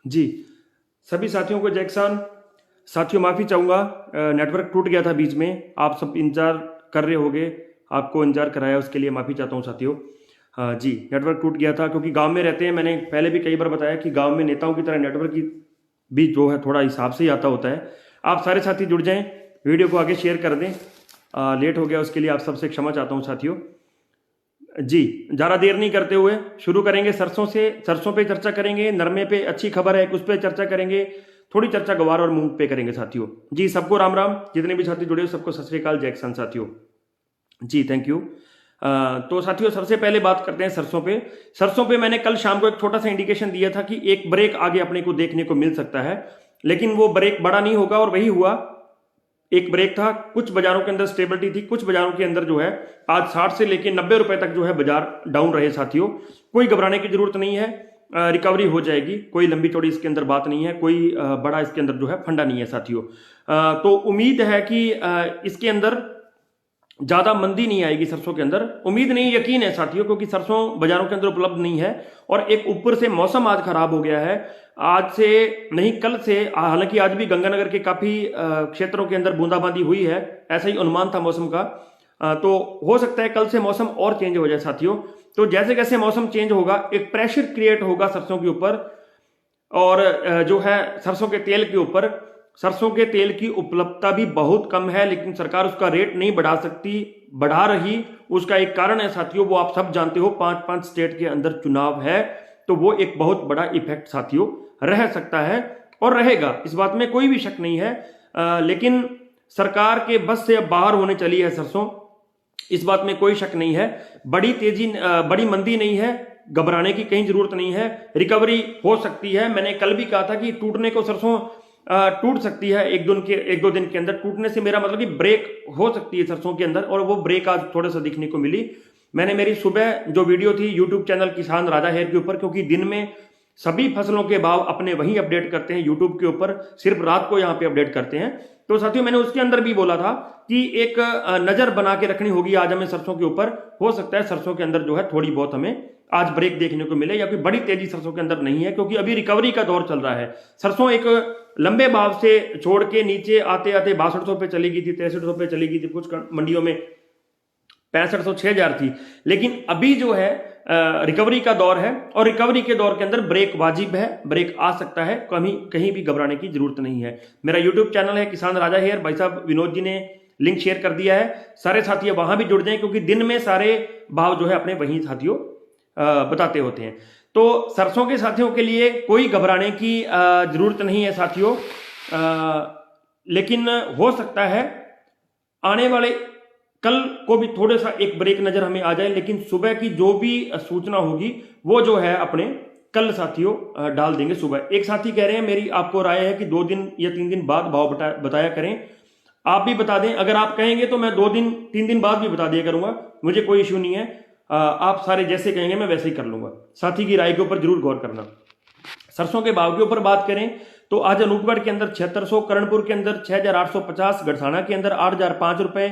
जी, सभी साथियों को जय किसान। साथियों माफ़ी चाहूँगा, नेटवर्क टूट गया था बीच में, आप सब इंतज़ार कर रहे होंगे, आपको इंतज़ार कराया उसके लिए माफ़ी चाहता हूँ साथियों। हाँ जी, नेटवर्क टूट गया था क्योंकि गाँव में रहते हैं, मैंने पहले भी कई बार बताया कि गाँव में नेताओं की तरह नेटवर्क की भी जो है थोड़ा हिसाब से ही आता होता है। आप सारे साथी जुड़ जाएँ, वीडियो को आगे शेयर कर दें। लेट हो गया उसके लिए आप सबसे क्षमा चाहता हूँ साथियों। जी, ज़्यादा देर नहीं करते हुए शुरू करेंगे सरसों से। सरसों पे चर्चा करेंगे, नरमे पे अच्छी खबर है उस पर चर्चा करेंगे, थोड़ी चर्चा गवार और मूंग पे करेंगे साथियों। जी, सबको राम राम, जितने भी साथी जुड़े हो सबको सत श्री अकाल, जय किसान साथियों। जी, थैंक यू। तो साथियों सबसे पहले बात करते हैं सरसों पे। सरसों पे मैंने कल शाम को एक छोटा सा इंडिकेशन दिया था कि एक ब्रेक आगे अपने को देखने को मिल सकता है, लेकिन वो ब्रेक बड़ा नहीं होगा और वही हुआ। एक ब्रेक था, कुछ बाजारों के अंदर स्टेबिलिटी थी, कुछ बाजारों के अंदर जो है आज 60 से लेकर 90 रुपए तक जो है बाजार डाउन रहे साथियों। कोई घबराने की जरूरत नहीं है, रिकवरी हो जाएगी, कोई लंबी चौड़ी इसके अंदर बात नहीं है, कोई बड़ा इसके अंदर जो है फंडा नहीं है साथियों। तो उम्मीद है कि इसके अंदर ज्यादा मंदी नहीं आएगी सरसों के अंदर। उम्मीद नहीं, यकीन है साथियों, क्योंकि सरसों बाजारों के अंदर उपलब्ध नहीं है और एक ऊपर से मौसम आज खराब हो गया है। आज से नहीं कल से, हालांकि आज भी गंगानगर के काफी क्षेत्रों के अंदर बूंदाबांदी हुई है, ऐसा ही अनुमान था मौसम का। तो हो सकता है कल से मौसम और चेंज हो जाए साथियों। तो जैसे जैसे मौसम चेंज होगा एक प्रेशर क्रिएट होगा सरसों के ऊपर, और जो है सरसों के तेल के ऊपर। सरसों के तेल की उपलब्धता भी बहुत कम है, लेकिन सरकार उसका रेट नहीं बढ़ा सकती, बढ़ा रही। उसका एक कारण है साथियों, वो आप सब जानते हो, 5-5 स्टेट के अंदर चुनाव है, तो वो एक बहुत बड़ा इफेक्ट साथियों रह सकता है और रहेगा, इस बात में कोई भी शक नहीं है। लेकिन सरकार के बस से अब बाहर होने चली है सरसों, इस बात में कोई शक नहीं है। बड़ी तेजी, बड़ी मंदी नहीं है, घबराने की कहीं जरूरत नहीं है, रिकवरी हो सकती है। मैंने कल भी कहा था कि टूटने को सरसों टूट सकती है एक दो दिन के अंदर। टूटने से मेरा मतलब कि ब्रेक हो सकती है सरसों के अंदर, और वो ब्रेक आज थोड़ा सा दिखने को मिली। मैंने मेरी सुबह जो वीडियो थी यूट्यूब चैनल किसान राजा हेयर के ऊपर, क्योंकि दिन में सभी फसलों के भाव अपने वहीं अपडेट करते हैं यूट्यूब के ऊपर, सिर्फ रात को यहाँ पे अपडेट करते हैं। तो साथियों मैंने उसके अंदर भी बोला था कि एक नजर बना के रखनी होगी आज हमें सरसों के ऊपर। हो सकता है सरसों के अंदर जो है थोड़ी बहुत हमें आज ब्रेक देखने को मिले, या कोई बड़ी तेजी सरसों के अंदर नहीं है, क्योंकि अभी रिकवरी का दौर चल रहा है। सरसों एक लंबे भाव से छोड़ के नीचे आते आते 6200 पे चली गई थी, 6300 पे चली गई थी, कुछ मंडियों में 6500 6000 थी। लेकिन अभी जो है रिकवरी का दौर है, और रिकवरी के दौर के अंदर ब्रेक वाजिब है, ब्रेक आ सकता है, कहीं भी घबराने की जरूरत नहीं है। मेरा यूट्यूब चैनल है किसान राजा हेयर, भाई साहब विनोद जी ने लिंक शेयर कर दिया है, सारे साथी वहां भी जुड़ जाएं, क्योंकि दिन में सारे भाव जो है अपने वहीं साथियों बताते होते हैं। तो सरसों के साथियों के लिए कोई घबराने की जरूरत नहीं है साथियों। लेकिन हो सकता है आने वाले कल को भी थोड़ा सा एक ब्रेक नजर हमें आ जाए, लेकिन सुबह की जो भी सूचना होगी वो जो है अपने कल साथियों डाल देंगे सुबह। एक साथी कह रहे हैं मेरी आपको राय है कि 2 दिन या 3 दिन बाद भाव बताया करें। आप भी बता दें, अगर आप कहेंगे तो मैं 2-3 दिन बाद भी बता दिया करूंगा, मुझे कोई इश्यू नहीं है। आप सारे जैसे कहेंगे मैं वैसे ही कर लूंगा। साथी की राय के ऊपर जरूर गौर करना। सरसों के भाव के ऊपर बात करें तो आज अनूपगढ़ के अंदर 7600, करणपुर के अंदर 6850, गढ़साना के अंदर 8005 रुपए,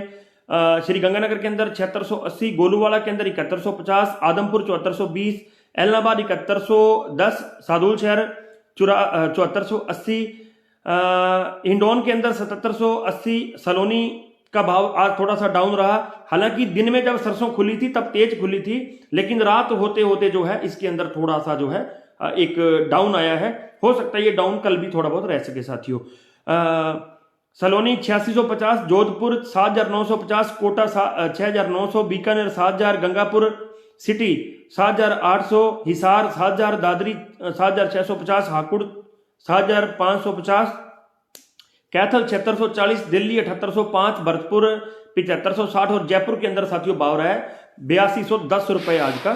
श्री गंगानगर के अंदर 7680, गोलूवाला के अंदर 7150, आदमपुर 7420, एलनाबाद 7110, सादुल शहर 7480, हिंडौन के अंदर 7780, सलोनी का भाव आज थोड़ा सा डाउन रहा। हालांकि दिन में जब सरसों खुली थी तब तेज खुली थी, लेकिन रात होते होते जो है इसके अंदर थोड़ा सा जो है एक डाउन आया है। हो सकता है ये डाउन कल भी थोड़ा बहुत रह सके साथियों। सलोनी 8650, जोधपुर 7950, कोटा 6900, बीकानेर 7000, गंगापुर सिटी 7800, हिसार 7000, दादरी 7650, हाकुड़ 7550, कैथल 7640, दिल्ली 7805, भरतपुर 7560, और जयपुर के अंदर साथियों भाव रहा है 8210 रुपए आज का।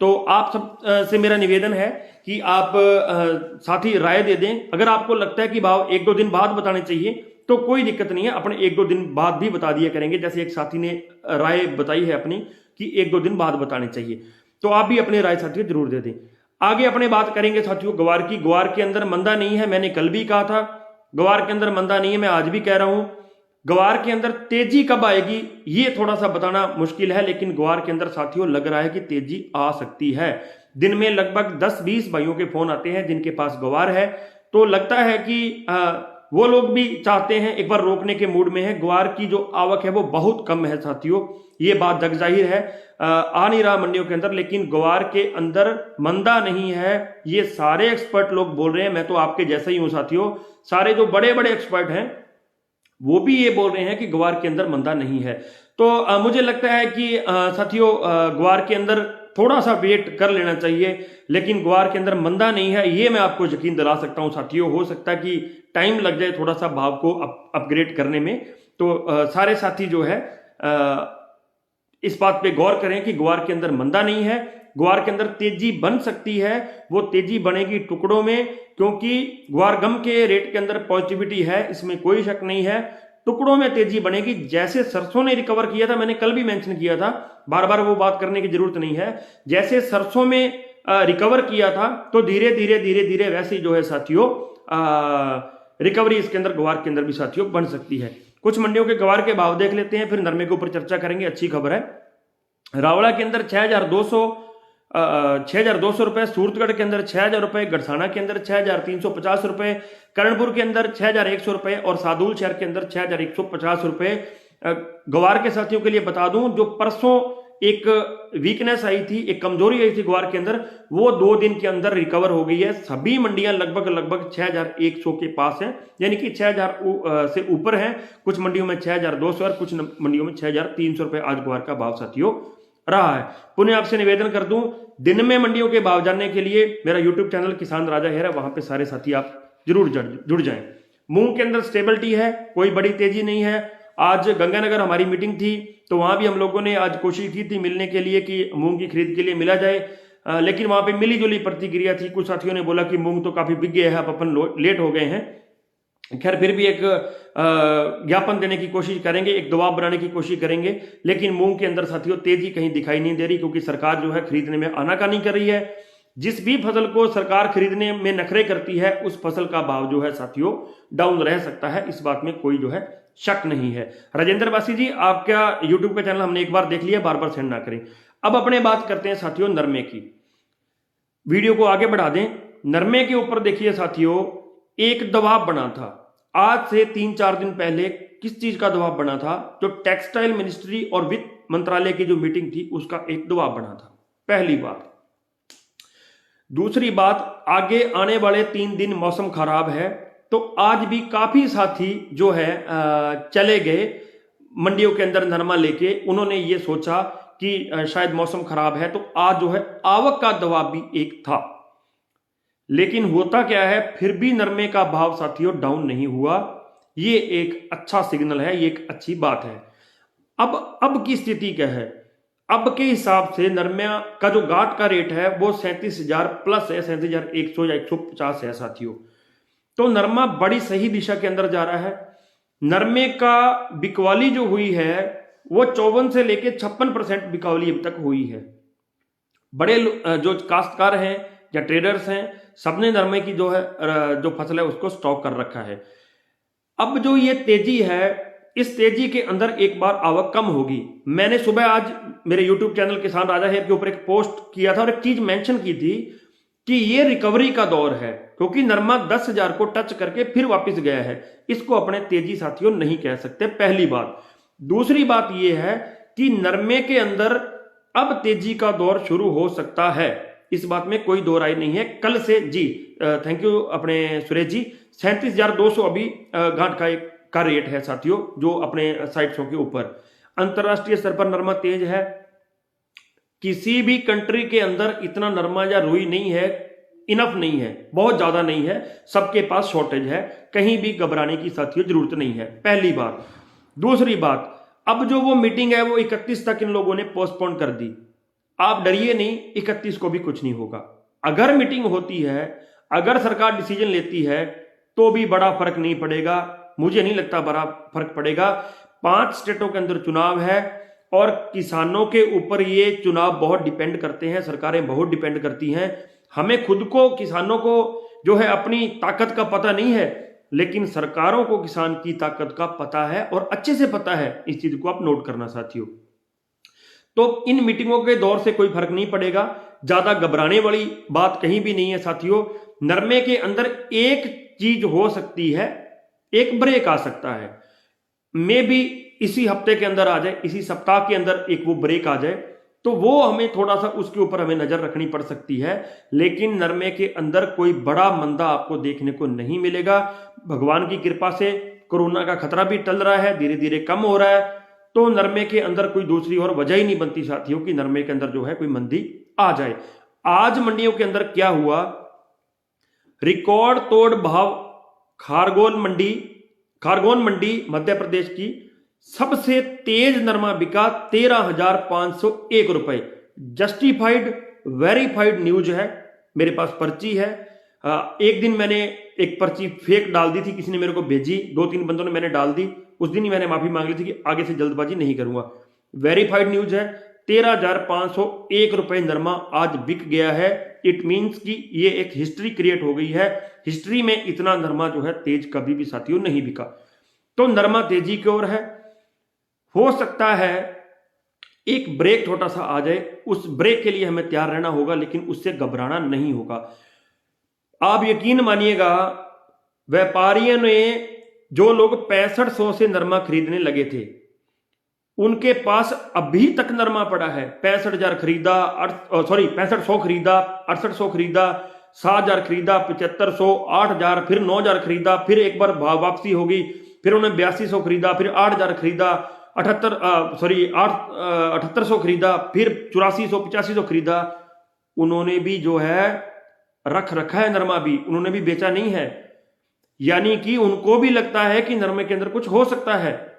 तो आप सब से मेरा निवेदन है कि आप साथी राय दे दें। अगर आपको लगता है कि भाव 1-2 दिन बाद बताने चाहिए तो कोई दिक्कत नहीं है, अपने 1-2 दिन बाद भी बता दिया करेंगे। जैसे एक साथी ने राय बताई है अपनी कि 1-2 दिन बाद बताने चाहिए, तो आप भी अपनी राय साथियों जरूर दे दें। आगे अपने बात करेंगे साथियों ग्वार की। ग्वार के अंदर मंदा नहीं है, मैंने कल भी कहा था ग्वार के अंदर मंदा नहीं है, मैं आज भी कह रहा हूं। ग्वार के अंदर तेजी कब आएगी ये थोड़ा सा बताना मुश्किल है, लेकिन ग्वार के अंदर साथियों लग रहा है कि तेजी आ सकती है। दिन में लगभग 10-20 भाइयों के फोन आते हैं जिनके पास ग्वार है। तो लगता है कि वो लोग भी चाहते हैं, एक बार रोकने के मूड में है। ग्वार की जो आवक है वो बहुत कम है साथियों, ये बात जग जाहिर है। आ नहीं रहा मंडियों के अंदर, लेकिन ग्वार के अंदर मंदा नहीं है, ये सारे एक्सपर्ट लोग बोल रहे हैं। मैं तो आपके जैसा ही हूं साथियों, सारे जो बड़े बड़े एक्सपर्ट हैं वो भी ये बोल रहे हैं कि ग्वार के अंदर मंदा नहीं है। तो मुझे लगता है कि साथियों ग्वार के अंदर थोड़ा सा वेट कर लेना चाहिए, लेकिन ग्वार के अंदर मंदा नहीं है, ये मैं आपको यकीन दिला सकता हूं साथियों। हो सकता है कि टाइम लग जाए थोड़ा सा भाव को अपग्रेड करने में। तो सारे साथी जो है इस बात पे गौर करें कि ग्वार के अंदर मंदा नहीं है, ग्वार के अंदर तेजी बन सकती है। वो तेजी बनेगी टुकड़ों में, क्योंकि ग्वार गम के रेट के अंदर पॉजिटिविटी है, इसमें कोई शक नहीं है। टुकड़ों में तेजी बनेगी, जैसे सरसों ने रिकवर किया था, मैंने कल भी मेंशन किया था, बार बार वो बात करने की जरूरत नहीं है। जैसे सरसों में रिकवर किया था, तो धीरे धीरे धीरे धीरे वैसे ही जो है साथियों रिकवरी इसके अंदर ग्वार के अंदर भी साथियों बन सकती है। कुछ मंडियों के ग्वार के भाव देख लेते हैं, फिर नरमे के ऊपर चर्चा करेंगे। अच्छी खबर है, रावड़ा के अंदर 6,200 रुपए, सूरतगढ़ के अंदर 6,000 रुपए, गड़साना के अंदर 6,350 रुपए, करणपुर के अंदर 6,100 रुपए और सादुल शहर के अंदर 6,150 रुपए। ग्वार के साथियों के लिए बता दूं, जो परसों एक वीकनेस आई थी, एक कमजोरी आई थी ग्वार के अंदर, वो 2 दिन के अंदर रिकवर हो गई है। सभी मंडियां लगभग 6,100 के पास हैं, यानी कि 6,000 से ऊपर हैं। कुछ मंडियों में 6,200 और कुछ मंडियों में 6,300 रुपए आज ग्वार का भाव साथियों रहा है। पुनः आपसे निवेदन कर दूं, दिन में मंडियों के भाव जानने के लिए मेरा यूट्यूब चैनल किसान राजा है, वहां पे सारे साथी आप जरूर जुड़ जाएं। मूंग के अंदर स्टेबिलिटी है, कोई बड़ी तेजी नहीं है। आज गंगानगर हमारी मीटिंग थी, तो वहां भी हम लोगों ने आज कोशिश की थी मिलने के लिए कि मूंग की खरीद के लिए मिला जाए, लेकिन वहां पे मिली जुली प्रतिक्रिया थी। कुछ साथियों ने बोला कि मूंग तो काफी बिक गया है, अब अपन लेट हो गए हैं। खैर, फिर भी एक ज्ञापन देने की कोशिश करेंगे, एक दबाव बनाने की कोशिश करेंगे, लेकिन मूंग के अंदर साथियों तेजी कहीं दिखाई नहीं दे रही, क्योंकि सरकार जो है खरीदने में आनाकानी कर रही है। जिस भी फसल को सरकार खरीदने में नखरे करती है, उस फसल का भाव जो है साथियों डाउन रह सकता है, इस बात में कोई जो है शक नहीं है। राजेंद्र बासी जी, आपका यूट्यूब का चैनल हमने एक बार देख लिया, बार बार सेंड ना करें। अब अपने बात करते हैं साथियों नरमे की, वीडियो को आगे बढ़ा दें। नरमे के ऊपर देखिए साथियों, एक दबाव बना था आज से 3-4 दिन पहले। किस चीज का दबाव बना था? जो टेक्सटाइल मिनिस्ट्री और वित्त मंत्रालय की जो मीटिंग थी, उसका एक दबाव बना था, पहली बात। दूसरी बात, आगे आने वाले 3 दिन मौसम खराब है, तो आज भी काफी साथी जो है चले गए मंडियों के अंदर नरमा लेके। उन्होंने ये सोचा कि शायद मौसम खराब है, तो आज जो है आवक का दबाव भी एक था। लेकिन होता क्या है, फिर भी नरमे का भाव साथियों डाउन नहीं हुआ। ये एक अच्छा सिग्नल है, ये एक अच्छी बात है। अब की स्थिति क्या है? अब के हिसाब से नरमे का जो गांठ का रेट है वो 37,000 प्लस है, 37,100 या 150 है साथियों। तो नरमा बड़ी सही दिशा के अंदर जा रहा है। नरमे का बिकवाली जो हुई है वो 54 से लेके 56% बिकवाली अब तक हुई है। बड़े जो काश्तकार हैं या ट्रेडर्स हैं, सबने नरमे की जो फसल है उसको स्टॉक कर रखा है। अब जो ये तेजी है, इस तेजी के अंदर एक बार आवक कम होगी। मैंने सुबह आज मेरे YouTube चैनल किसान राजा हेयर के ऊपर एक पोस्ट किया था और एक चीज मेंशन की थी कि ये रिकवरी का दौर है, क्योंकि नरमा 10,000 को टच करके फिर वापस गया है। इसको अपने तेजी साथियों नहीं कह सकते, पहली बात। दूसरी बात यह है कि नरमे के अंदर अब तेजी का दौर शुरू हो सकता है, इस बात में कोई दो राय नहीं है। कल से जी थैंक यू अपने सुरेश जी, 37,200 अभी गांठ का रेट है साथियों, जो अपने साइट्सों के ऊपर। अंतरराष्ट्रीय स्तर पर नरमा तेज है। किसी भी कंट्री के अंदर इतना नरमा या रुई नहीं है, इनफ नहीं है, बहुत ज्यादा नहीं है, सबके पास शॉर्टेज है। कहीं भी घबराने की साथियों जरूरत नहीं है, पहली बात। दूसरी बात, अब जो वो मीटिंग है वो 31 तक इन लोगों ने पोस्टपोन कर दी। आप डरिए नहीं, 31 को भी कुछ नहीं होगा। अगर मीटिंग होती है, अगर सरकार डिसीजन लेती है, तो भी बड़ा फर्क नहीं पड़ेगा। मुझे नहीं लगता बड़ा फर्क पड़ेगा। 5 स्टेटों के अंदर चुनाव है और किसानों के ऊपर ये चुनाव बहुत डिपेंड करते हैं, सरकारें बहुत डिपेंड करती हैं। हमें खुद को, किसानों को जो है अपनी ताकत का पता नहीं है, लेकिन सरकारों को किसान की ताकत का पता है और अच्छे से पता है। इस चीज को आप नोट करना साथियों। तो इन मीटिंगों के दौर से कोई फर्क नहीं पड़ेगा, ज्यादा घबराने वाली बात कहीं भी नहीं है साथियों। नरमे के अंदर एक चीज हो सकती है, एक ब्रेक आ सकता है, मे भी इसी हफ्ते के अंदर आ जाए, इसी सप्ताह के अंदर एक वो ब्रेक आ जाए, तो वो हमें थोड़ा सा उसके ऊपर हमें नजर रखनी पड़ सकती है। लेकिन नरमे के अंदर कोई बड़ा मंदा आपको देखने को नहीं मिलेगा। भगवान की कृपा से कोरोना का खतरा भी टल रहा है, धीरे धीरे कम हो रहा है, तो नरमे के अंदर कोई दूसरी और वजह ही नहीं बनती साथियों कि नरमे के अंदर जो है कोई मंदी आ जाए। आज मंडियों के अंदर क्या हुआ, रिकॉर्ड तोड़ भाव खारगोन मंडी मध्य प्रदेश की सबसे तेज नरमा बिका 13,501 रुपए। जस्टिफाइड वेरीफाइड न्यूज है, मेरे पास पर्ची है। एक दिन मैंने एक पर्ची फेक डाल दी थी, किसी ने मेरे को भेजी, 2-3 बंदों ने मैंने डाल दी, उस दिन ही मैंने माफी मांग ली थी कि आगे से जल्दबाजी नहीं करूंगा। वेरीफाइड न्यूज है, 13,501 रुपए नरमा आज बिक गया है। इट मीन्स कि ये एक हिस्ट्री क्रिएट हो गई है। हिस्ट्री में इतना नरमा जो है तेज कभी भी साथियों नहीं बिका, तो नरमा तेजी की ओर है। हो सकता है एक ब्रेक छोटा सा आ जाए, उस ब्रेक के लिए हमें तैयार रहना होगा, लेकिन उससे घबराना नहीं होगा। आप यकीन मानिएगा, व्यापारियों ने, जो लोग 6500 से नरमा खरीदने लगे थे, उनके पास अभी तक नरमा पड़ा है। 65,000 खरीदा, 6500 खरीदा, 6800 खरीदा, 7,000 खरीदा, 7500, 8,000, फिर 9,000 खरीदा, फिर एक बार भाव वापसी होगी, फिर उन्होंने 8200 खरीदा, फिर 8,000 खरीदा, 7800 खरीदा, फिर 8400, 8500 खरीदा। उन्होंने भी जो है रख रखा है नरमा, भी उन्होंने भी बेचा नहीं है, यानी कि उनको भी लगता है कि नरमे के अंदर कुछ हो सकता है।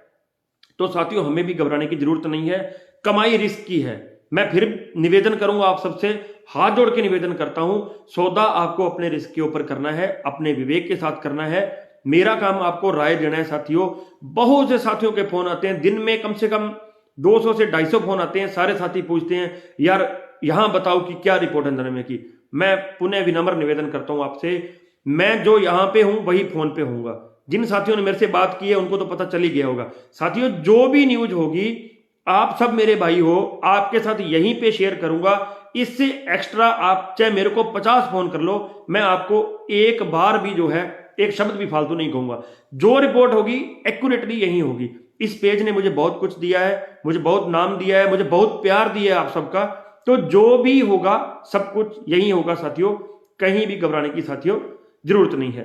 तो साथियों, हमें भी घबराने की जरूरत नहीं है, कमाई रिस्क की है। मैं फिर निवेदन करूंगा आप सबसे, हाथ जोड़ के निवेदन करता हूं, सौदा आपको अपने रिस्क के ऊपर करना है, अपने विवेक के साथ करना है। मेरा काम आपको राय देना है साथियों। बहुत से साथियों के फोन आते हैं, दिन में कम से कम 200 से 250 फोन आते हैं। सारे साथी पूछते हैं, यार यहां बताओ कि क्या रिपोर्ट है नरमे की। मैं पुनः विनम्र निवेदन करता हूं आपसे, मैं जो यहां पे हूं वही फोन पे होऊंगा। जिन साथियों ने मेरे से बात की है उनको तो पता चल ही गया होगा। साथियों, जो भी न्यूज होगी, आप सब मेरे भाई हो, आपके साथ यहीं पे शेयर करूंगा। इससे एक्स्ट्रा आप चाहे मेरे को 50 फोन कर लो, मैं आपको एक बार भी जो है एक शब्द भी फालतू नहीं कहूंगा। जो रिपोर्ट होगी एक्यूरेटली यही होगी। इस पेज ने मुझे बहुत कुछ दिया है, मुझे बहुत नाम दिया है, मुझे बहुत प्यार दिया है आप सबका, तो जो भी होगा सब कुछ यही होगा साथियों। कहीं भी घबराने की साथियों जरूरत नहीं है।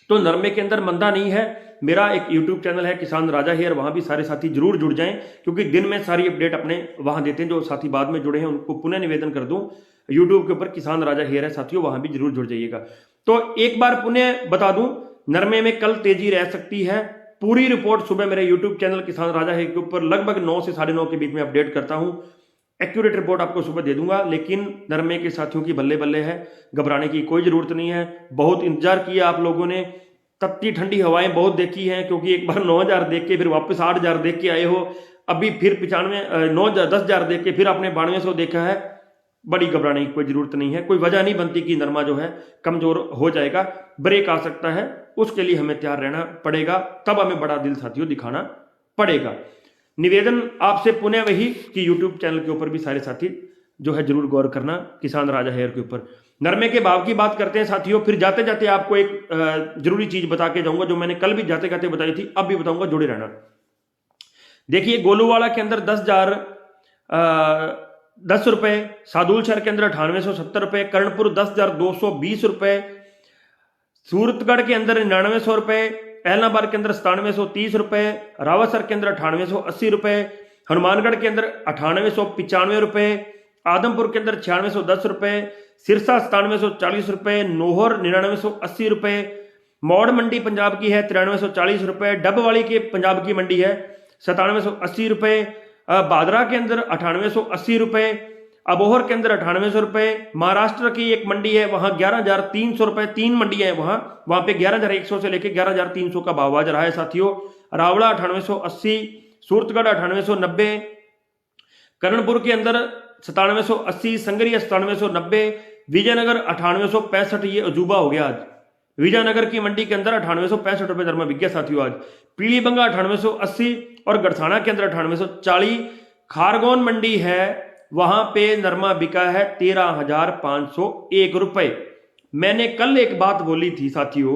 तो नरमे के अंदर मंदा नहीं है। मेरा एक YouTube चैनल है किसान राजा हेयर, वहां भी सारे साथी जरूर जुड़ जाएं, क्योंकि दिन में सारी अपडेट अपने वहां देते हैं। जो साथी बाद में जुड़े हैं उनको पुनः निवेदन कर दूं, YouTube के ऊपर किसान राजा हेयर है साथियों, वहां भी जरूर जुड़ जाइएगा। तो एक बार पुनः बता दूं, नरमे में कल तेजी रह सकती है। पूरी रिपोर्ट सुबह मेरे YouTube चैनल किसान राजा हेयर के ऊपर लगभग 9 से 9:30 के बीच में अपडेट करता हूं। एक्यूरेट रिपोर्ट आपको सुबह दे दूंगा। लेकिन नरमे के साथियों की बल्ले बल्ले है, घबराने की कोई जरूरत नहीं है। बहुत इंतजार किया आप लोगों ने, तपती ठंडी हवाएं बहुत देखी हैं, क्योंकि एक बार 9,000 देख के फिर वापस 8,000 देख के आए हो, अभी फिर 10,000 देख के फिर आपने 9200 देखा है। बड़ी घबराने की कोई जरूरत नहीं है, कोई वजह नहीं बनती कि नरमा जो है कमजोर हो जाएगा। ब्रेक आ सकता है, उसके लिए हमें तैयार रहना पड़ेगा, तब हमें बड़ा दिल साथियों दिखाना पड़ेगा। निवेदन आपसे पुनः वही कि YouTube चैनल के ऊपर भी सारे साथी जो है जरूर गौर करना, किसान राजा हेयर के ऊपर। नरमे के भाव की बात करते हैं साथियों। फिर जाते जाते आपको एक जरूरी चीज बता के जाऊंगा, जो मैंने कल भी जाते जाते बताई थी, अब भी बताऊंगा, जुड़े रहना। देखिए, गोलूवाड़ा के अंदर 10 रुपए, सादुल शहर के अंदर 9870 रुपए, कर्णपुर 10,220 रुपए, सूरतगढ़ के अंदर 9900 रुपए, एलनाबाद के अंदर 9730 रुपए, रावतसर के अंदर 9880 रुपए, हनुमानगढ़ के अंदर 9895 रुपए, आदमपुर के अंदर 9610 रुपए, सिरसा 9740 रुपए, नोहर 9980 रुपए, मौड़ मंडी पंजाब की है 9340 रुपए, डबवाली के पंजाब की मंडी है 9780 रुपए, बादरा के अंदर 9880 रुपए, अबोहर के अंदर 9800 रुपए, महाराष्ट्र की एक मंडी है वहां 11,300 रुपए, 3 मंडियां हैं वहां पे 11,100 से लेकर 11,300 का भाव आज रहा है साथियों। रावला 9880, सूरतगढ़ 9890, कर्णपुर के अंदर 9780, संगरिया 9790, विजयनगर 9865। ये अजूबा हो गया आज। विजयनगर की मंडी के अंदर 9865 रुपए नरमा बिक गया साथियों आज। पीलीबंगा 9880 और गड़साना के अंदर 9840, खारगोन मंडी है, वहां पे नरमा बिका है 13,501 रुपए। मैंने कल एक बात बोली थी साथियों,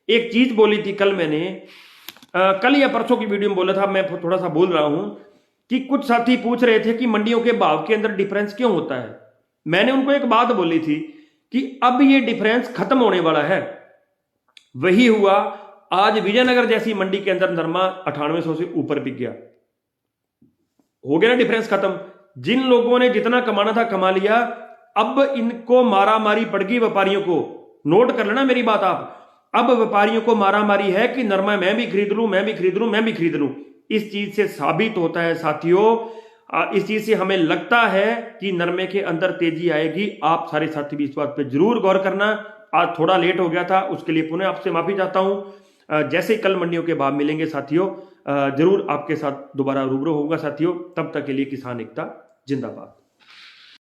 एक चीज बोली थी कल मैंने, कल या परसों की वीडियो में बोला था, मैं थोड़ा सा बोल रहा हूं कि कुछ साथी पूछ रहे थे कि मंडियों के भाव के अंदर डिफरेंस क्यों होता है। मैंने उनको एक बात बोली थी कि अब ये डिफरेंस खत्म होने वाला है। वही हुआ, आज विजयनगर जैसी मंडी के अंदर नरमा 9800 से ऊपर बिक गया। हो गया ना डिफरेंस खत्म। जिन लोगों ने जितना कमाना था कमा लिया, अब इनको मारा मारी पड़ गई व्यापारियों को। नोट कर लेना मेरी बात आप, अब व्यापारियों को मारा मारी है कि नरमा मैं भी खरीद लूं, मैं भी खरीद लूं, मैं भी खरीद लूं। इस चीज से साबित होता है साथियों, इस चीज से हमें लगता है कि नरमे के अंदर तेजी आएगी। आप सारे साथी भी इस बात पे जरूर गौर करना। आज थोड़ा लेट हो गया था, उसके लिए पुनः आपसे माफी चाहता हूं। जैसे कल मंडियों के भाव मिलेंगे साथियों, जरूर आपके साथ दोबारा रूबरू होऊंगा साथियों। तब तक के लिए किसान एकता जिंदाबाद।